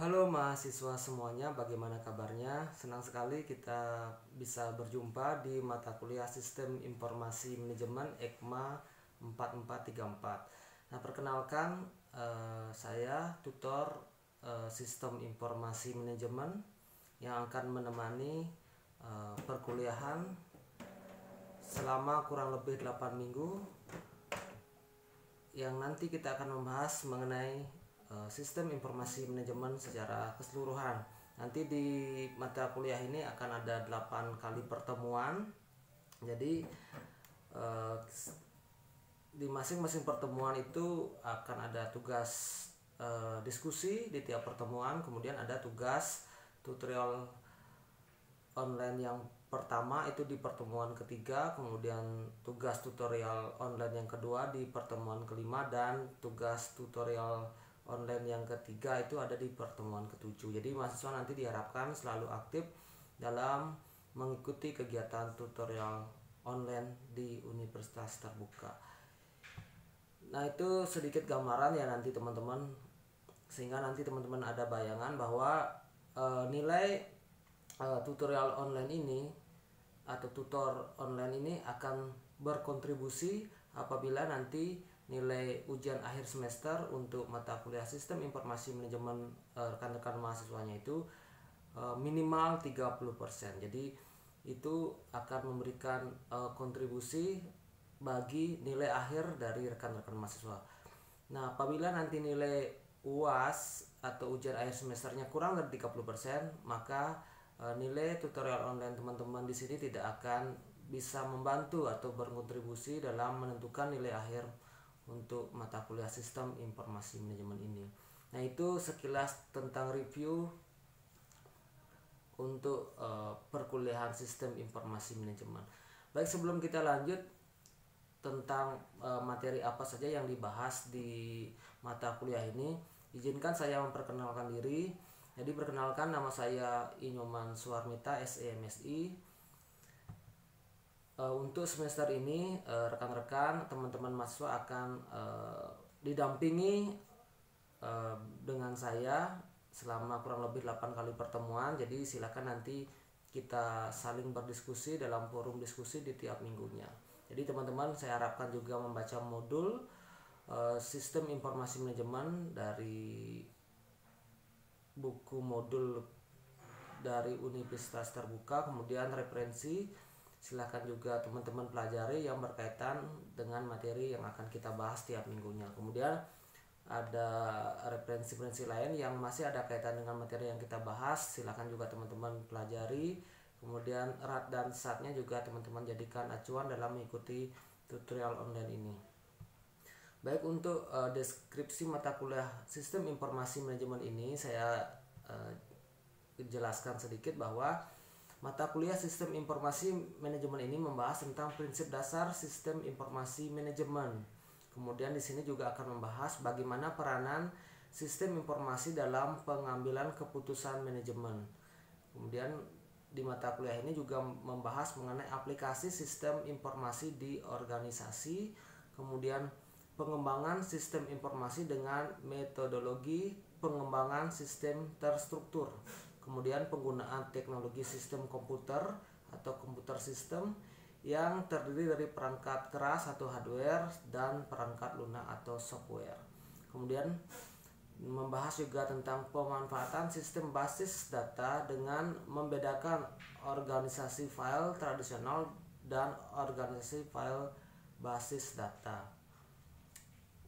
Halo mahasiswa semuanya, bagaimana kabarnya? Senang sekali kita bisa berjumpa di mata kuliah Sistem Informasi Manajemen EKMA 4434. Nah, perkenalkan, saya tutor Sistem Informasi Manajemen yang akan menemani perkuliahan selama kurang lebih 8 minggu yang nanti kita akan membahas mengenai sistem informasi manajemen secara keseluruhan. Nanti di mata kuliah ini akan ada 8 kali pertemuan. Jadi eh, di masing-masing pertemuan itu akan ada tugas diskusi di tiap pertemuan, kemudian ada tugas tutorial online yang pertama itu di pertemuan ketiga, kemudian tugas tutorial online yang kedua di pertemuan kelima, dan tugas tutorial online yang ketiga itu ada di pertemuan ketujuh. Jadi mahasiswa nanti diharapkan selalu aktif dalam mengikuti kegiatan tutorial online di universitas terbuka. Nah, itu sedikit gambaran ya nanti teman-teman, sehingga nanti teman-teman ada bayangan bahwa nilai tutorial online ini atau tutor online ini akan berkontribusi apabila nanti nilai ujian akhir semester untuk mata kuliah Sistem Informasi Manajemen rekan-rekan mahasiswanya itu minimal 30%. Jadi itu akan memberikan kontribusi bagi nilai akhir dari rekan-rekan mahasiswa. Nah, apabila nanti nilai UAS atau ujian akhir semesternya kurang dari 30%, maka nilai tutorial online teman-teman di sini tidak akan bisa membantu atau berkontribusi dalam menentukan nilai akhir untuk mata kuliah Sistem Informasi Manajemen ini. Nah, itu sekilas tentang review untuk perkuliahan Sistem Informasi Manajemen. Baik, sebelum kita lanjut tentang materi apa saja yang dibahas di mata kuliah ini, izinkan saya memperkenalkan diri. Jadi perkenalkan, nama saya Inyoman Suarmita, SEMSI. Untuk semester ini rekan-rekan teman-teman mahasiswa akan didampingi dengan saya selama kurang lebih 8 kali pertemuan. Jadi silakan nanti kita saling berdiskusi dalam forum diskusi di tiap minggunya. Jadi teman-teman, saya harapkan juga membaca modul Sistem Informasi Manajemen dari buku modul dari Universitas Terbuka, kemudian referensi silahkan juga teman-teman pelajari yang berkaitan dengan materi yang akan kita bahas tiap minggunya. Kemudian ada referensi-referensi lain yang masih ada kaitan dengan materi yang kita bahas, silahkan juga teman-teman pelajari. Kemudian rat dan satnya juga teman-teman jadikan acuan dalam mengikuti tutorial online ini. Baik, untuk deskripsi mata kuliah Sistem Informasi Manajemen ini saya jelaskan sedikit bahwa mata kuliah Sistem Informasi Manajemen ini membahas tentang prinsip dasar Sistem Informasi Manajemen. Kemudian di sini juga akan membahas bagaimana peranan sistem informasi dalam pengambilan keputusan manajemen. Kemudian di mata kuliah ini juga membahas mengenai aplikasi sistem informasi di organisasi, kemudian pengembangan sistem informasi dengan metodologi pengembangan sistem terstruktur, kemudian penggunaan teknologi sistem komputer atau komputer sistem yang terdiri dari perangkat keras atau hardware dan perangkat lunak atau software. Kemudian membahas juga tentang pemanfaatan sistem basis data dengan membedakan organisasi file tradisional dan organisasi file basis data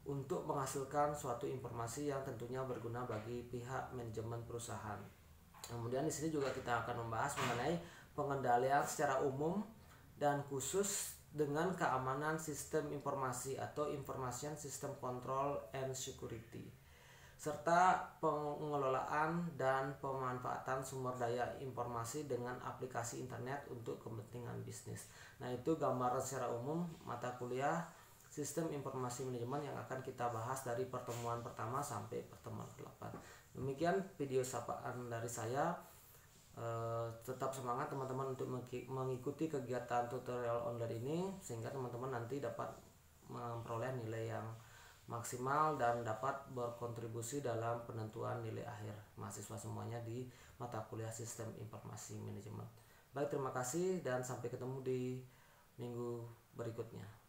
untuk menghasilkan suatu informasi yang tentunya berguna bagi pihak manajemen perusahaan. Kemudian di sini juga kita akan membahas mengenai pengendalian secara umum dan khusus dengan keamanan sistem informasi atau information system control and security, serta pengelolaan dan pemanfaatan sumber daya informasi dengan aplikasi internet untuk kepentingan bisnis. Nah, itu gambaran secara umum mata kuliah Sistem Informasi Manajemen yang akan kita bahas dari pertemuan pertama sampai pertemuan ke-8. Demikian video sapaan dari saya. Tetap semangat teman-teman untuk mengikuti kegiatan tutorial online ini, sehingga teman-teman nanti dapat memperoleh nilai yang maksimal dan dapat berkontribusi dalam penentuan nilai akhir mahasiswa semuanya di mata kuliah Sistem Informasi Manajemen. Baik, terima kasih dan sampai ketemu di minggu berikutnya.